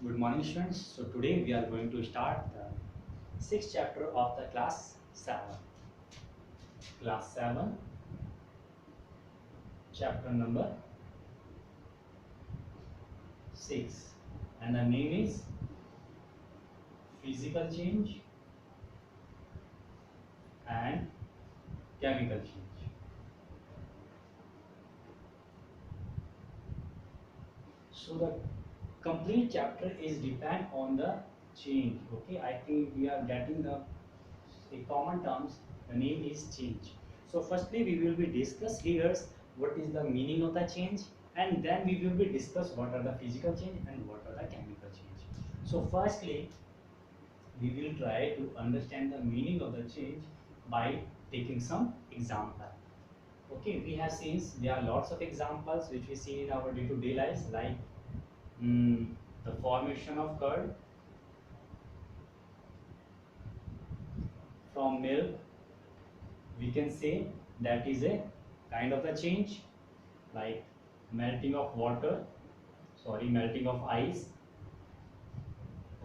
Good morning, students. So today we are going to start the sixth chapter of the class 7. Class 7, chapter number 6. And the name is Physical Change and Chemical Change. So the complete chapter is depend on the change. Okay, I think we are getting the common terms. The name is change. So firstly we will be discuss here what is the meaning of the change, and then we will be discuss what are the physical change and what are the chemical change. So firstly we will try to understand the meaning of the change by taking some example. Okay, we have seen there are lots of examples which we see in our day-to-day lives, like mm, the formation of curd from milk. We can say that is a kind of the change, like melting of water, melting of ice.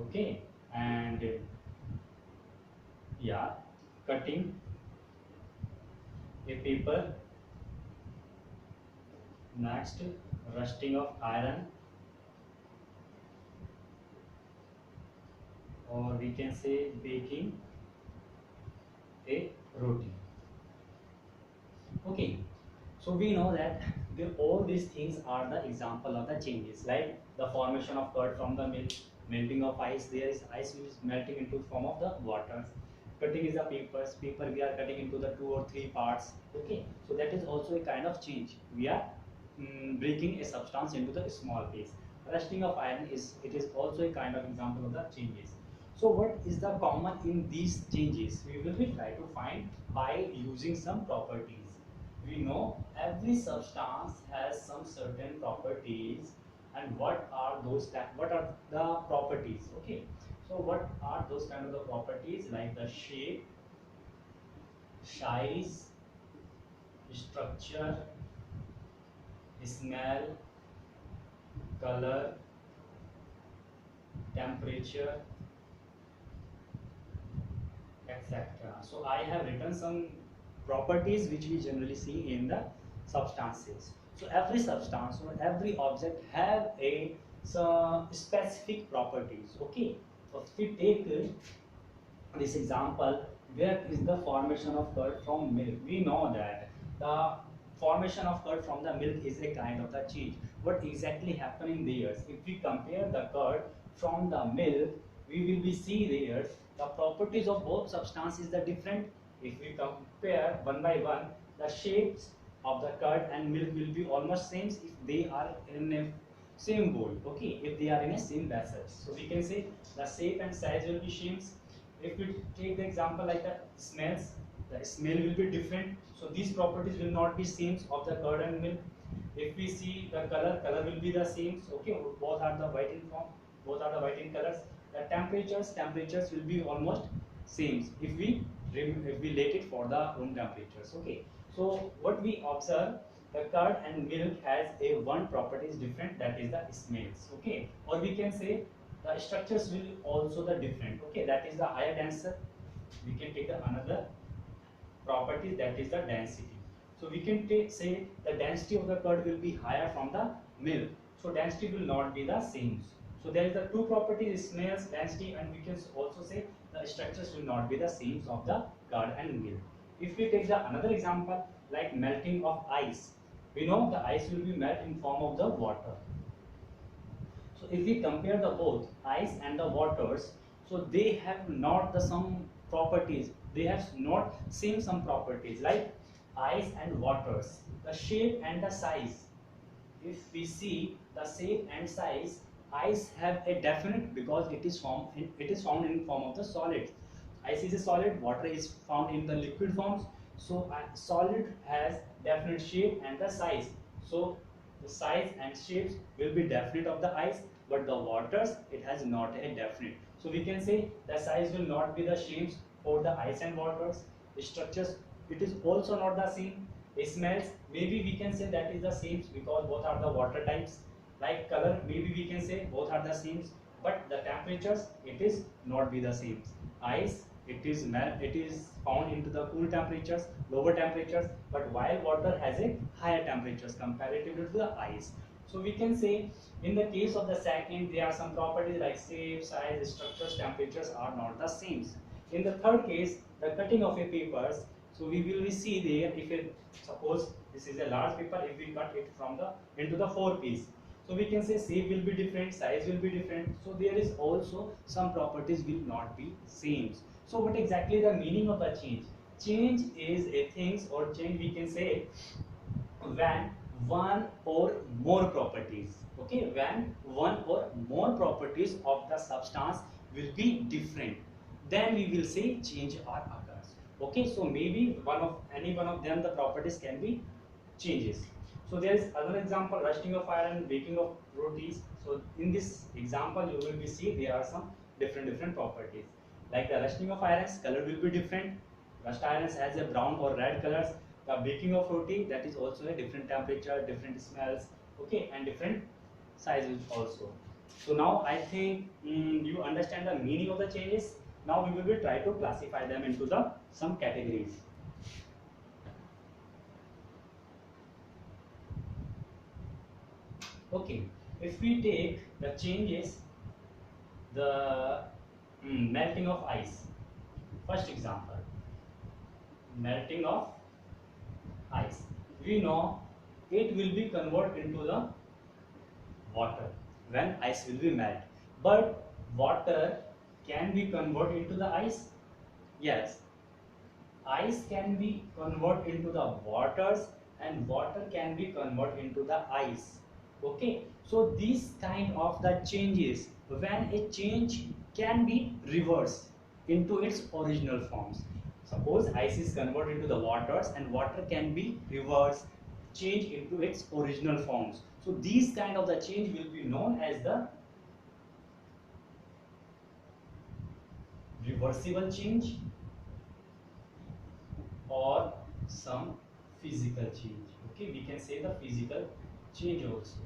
Okay, and yeah, cutting a paper. Next, rusting of iron, or we can say baking a roti. Okay, so we know that all these things are the example of the changes, like the formation of curd from the milk, melting of ice. There is ice which is melting into form of the water. Cutting is the papers. Paper we are cutting into the 2 or 3 parts. Okay, so that is also a kind of change. We are breaking a substance into the small piece. Rusting of iron is also a kind of example of the changes. So what is the common in these changes? We will be try to find by using some properties. We know every substance has some certain properties, and what are the properties? Okay, so what are those kind of the properties, like the shape, size, structure, smell, color, temperature, etc. So I have written some properties which we generally see in the substances. So every substance or every object have a some specific properties. Okay, so if we take this example, where is the formation of curd from milk? We know that the formation of curd from the milk is a kind of the change. What exactly happening there? If we compare the curd from the milk, we will be see there the properties of both substances are different. If we compare one by one, the shapes of the curd and milk will be almost same if they are in a same bowl. Okay, if they are in a same vessel, so we can say the shape and size will be same. If we take the example like the smells, the smell will be different. So these properties will not be same of the curd and milk. If we see the color will be the same. Okay, both are the white in form, both are the white in colors. The temperatures will be almost same if we let it for the room temperatures. Okay, so what we observe, the curd and milk has a one property is different, that is the smells. Okay, or we can say the structures will also the different. Okay, that is the higher denser. We can take the another property, that is the density. So we can take say the density of the curd will be higher from the milk, so density will not be the same. So there is the two properties, smells, density, and we can also say the structures will not be the same of the curd and milk. If we take the another example like melting of ice, we know the ice will be melt in form of the water. So if we compare the both ice and the waters, so they have not the some properties. They have not same some properties, like ice and waters. The shape and the size. If we see the shape and size, ice have a definite because it is found in form of the solid. Ice is a solid, water is found in the liquid forms. So solid has definite shape and the size. So the size and shapes will be definite of the ice, but the waters it has not a definite. So we can say the size will not be the shapes for the ice and waters. The structures it is also not the same. Smells maybe we can say that is the same because both are the water types. Like color maybe we can say both are the same but the temperatures it is not be the same. Ice it is found into the cool temperatures, lower temperatures, but while water has a higher temperatures comparatively to the ice. So we can say in the case of the second, there are some properties like shape, size, structures, temperatures are not the same. In the third case, the cutting of a papers, so we will see there if it suppose this is a large paper, if we cut it from the into the four piece, so we can say shape will be different, size will be different. So there is also some properties will not be same. So what exactly the meaning of the change? Change is a things or change we can say when one or more properties, okay, when one or more properties of the substance will be different, then we will say change or occurs. Okay, so maybe one of any one of them the properties can be changes. So there is another example, rusting of iron, baking of rotis. So in this example you will be see there are some different properties, like the rusting of irons color will be different. Rust irons has a brown or red colors. The baking of roti, that is also a different temperature, different smells, okay, and different sizes also. So now I think you understand the meaning of the changes. Now we will be try to classify them into the some categories. Okay, if we take the changes, the melting of ice. First example, melting of ice. We know it will be converted into the water when ice will be melt. But water can be converted into the ice. Yes, ice can be converted into the waters and water can be converted into the ice. Okay, so these kind of the changes, when a change can be reversed into its original forms. Suppose ice is converted into the waters and water can be reversed, change into its original forms. So these kind of the change will be known as the reversible change or some physical change. Okay, we can say the physical change also.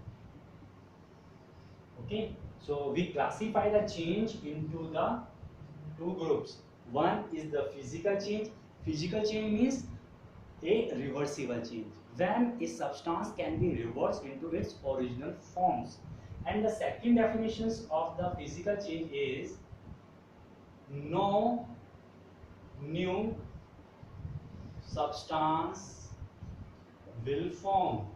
Okay, so we classify the change into the two groups. One is the physical change. Physical change means a reversible change when a substance can be reversed into its original forms. And the second definitions of the physical change is no new substance will form.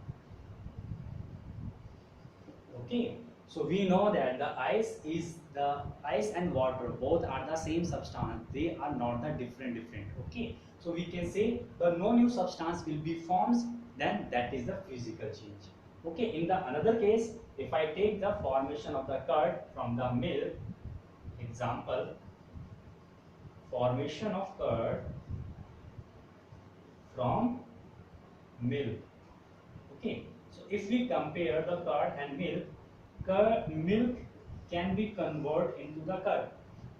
Okay, so we know that the ice and water both are the same substance, they are not the different. Okay, so we can say the no new substance will be formed, then that is the physical change. Okay, in the another case, if I take the formation of the curd from the milk, example, formation of curd from milk. Okay, so if we compare the curd and milk, milk can be converted into the curd,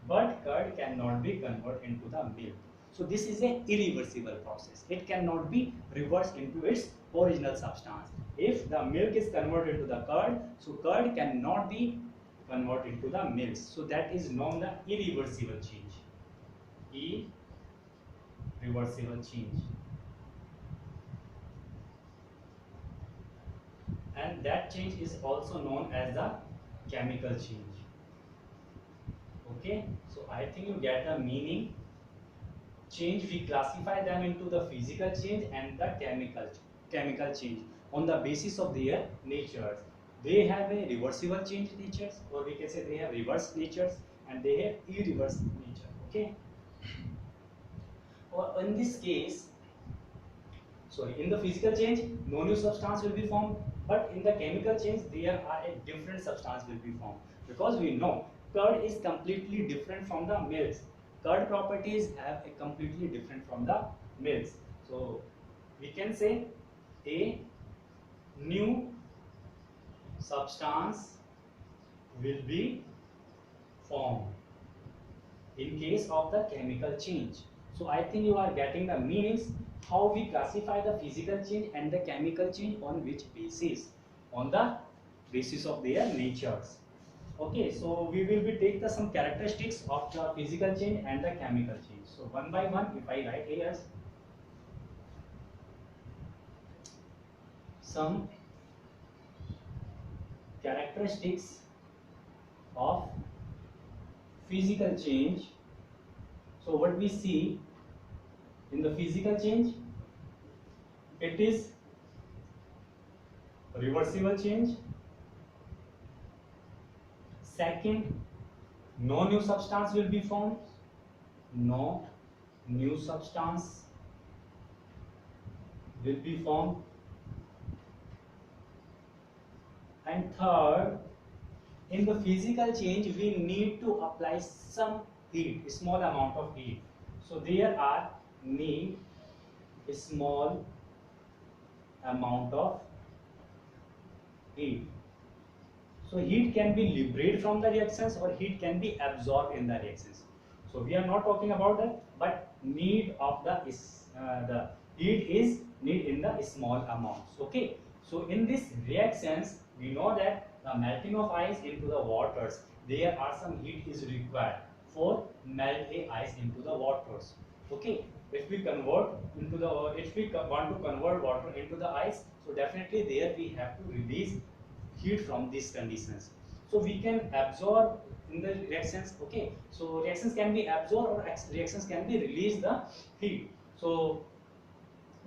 but curd cannot be converted into the milk. So this is a irreversible process. It cannot be reversed into its original substance. If the milk is converted into the curd, so curd cannot be converted into the milk. So that is known the irreversible change. Irreversible change. And that change is also known as the chemical change. Okay, so I think you get the meaning. Change, we classify them into the physical change and the chemical change on the basis of their natures. They have a reversible change natures, or we can say they have reverse natures, and they have irreverse nature. Okay, or in this case, sorry, in the physical change no new substance will be formed, but in the chemical change there are a different substance will be formed, because we know curd is completely different from the milks. Curd properties have a completely different from the milks. So we can say a new substance will be formed in case of the chemical change. So I think you are getting the meanings, how we classify the physical change and the chemical change on which basis? On the basis of their natures. Okay, so we will be take the some characteristics of the physical change and the chemical change. So one by one, if I write here some characteristics of physical change. So what we see in the physical change, it is reversible change. Second, no new substance will be formed. No new substance will be formed. And third, in the physical change, we need to apply some heat, small amount of heat. So there are need a small amount of heat. So heat can be liberated from the reactions or heat can be absorbed in the reactions. So we are not talking about that, but need of the heat is need in the small amounts. Okay. So in this reactions, we know that the melting of ice into the waters, there are some heat is required for melt a ice into the waters. Okay. If we convert into the if we want to convert water into the ice, so definitely there we have to release heat from these conditions. So we can absorb in the reactions. Okay, so reactions can be absorbed or reactions can be release the heat. So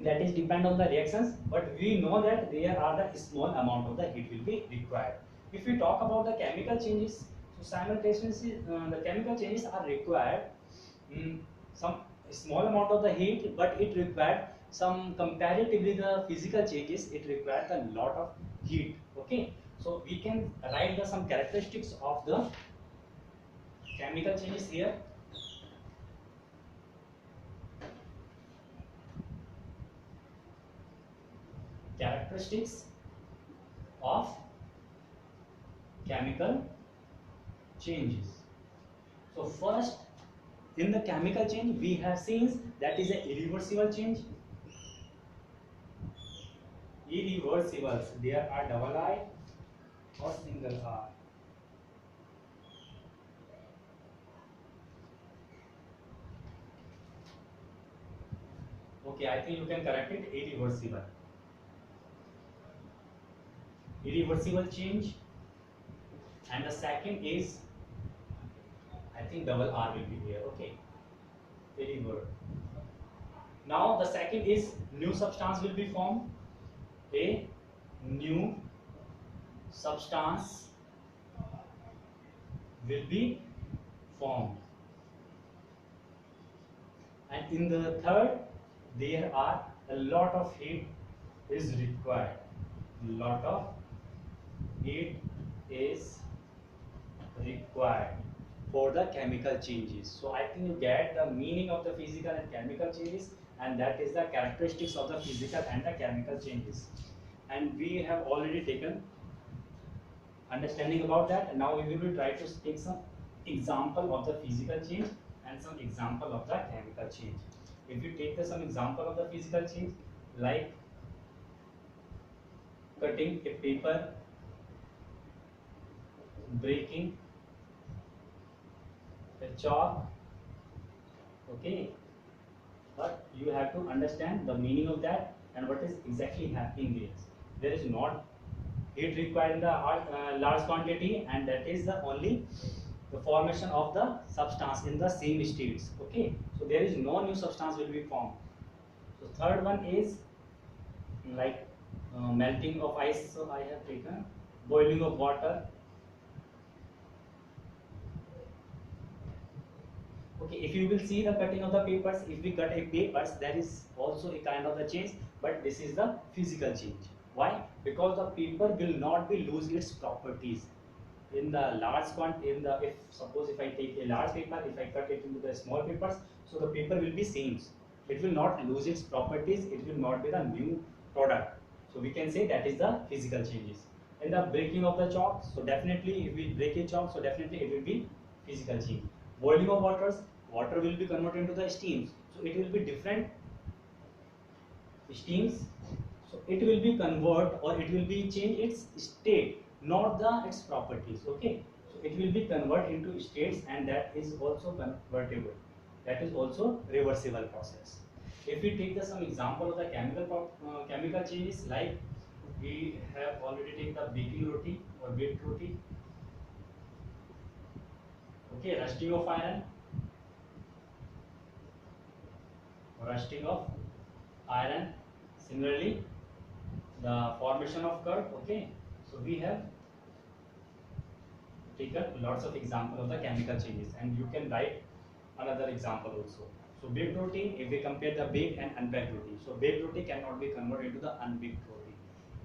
that is depend on the reactions, but we know that there are the small amount of the heat will be required. If we talk about the chemical changes, so simultaneously the chemical changes are required some small amount of the heat, but it required some comparatively the physical changes, it required a lot of heat. Okay, so we can write the some characteristics of the chemical changes here. Characteristics of chemical changes. So first, in the chemical change we have seen that is a irreversible change. Irreversibles, there are double I or single R. Okay, I think you can correct it. Irreversible. Irreversible change. And the second is, I think double R will be here. Okay. Irreversible. Now the second is new substance will be formed. A new substance will be formed. And in the third, there are a lot of heat is required. Lot of heat is required for the chemical changes. So I think you get the meaning of the physical and chemical changes, and that is the characteristics of the physical and the chemical changes. And we have already taken understanding about that, and now we will try to take some example of the physical change and some example of the chemical change. If you take some example of the physical change, like cutting a paper, breaking a chalk. Okay, but you have to understand the meaning of that and what is exactly happening there. There is not heat required in the large quantity, and that is the only the formation of the substance in the same states. Okay, so there is no new substance will be formed. So third one is like melting of ice. So I have taken boiling of water. Okay, if you will see the cutting of the papers, if we cut a papers, that is also a kind of the change, but this is the physical change. Why? Because the paper will not be lose its properties. In the large if suppose if I take a large paper, if I cut it into the small papers, so the paper will be same. It will not lose its properties, it will not be the new product. So we can say that is the physical changes. In the breaking of the chalk, so definitely if we break a chalk, so definitely it will be physical change. Boiling of waters, water will be converted into the steams, so it will be different steams, so it will be convert or it will be change its state, not the its properties. Okay, So it will be converted into states, and that is also convertible. That is also reversible process. If we take some example of the chemical changes, like we have already taken the baking roti or baked roti. Okay, rusting of iron, rusting of iron. Similarly, the formation of curd. Okay, so we have taken lots of example of the chemical changes, and you can write another example also. So baked roti, if we compare the baked and unbaked roti, so baked roti cannot be converted into the unbaked roti.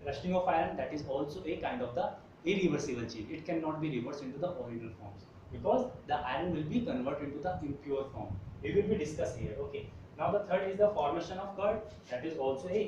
Rusting of iron, that is also a kind of the irreversible change. It cannot be reversed into the original forms because the iron will be converted into the impure form. We will be discussing here. Okay. Now the third is the formation of curd. That is also a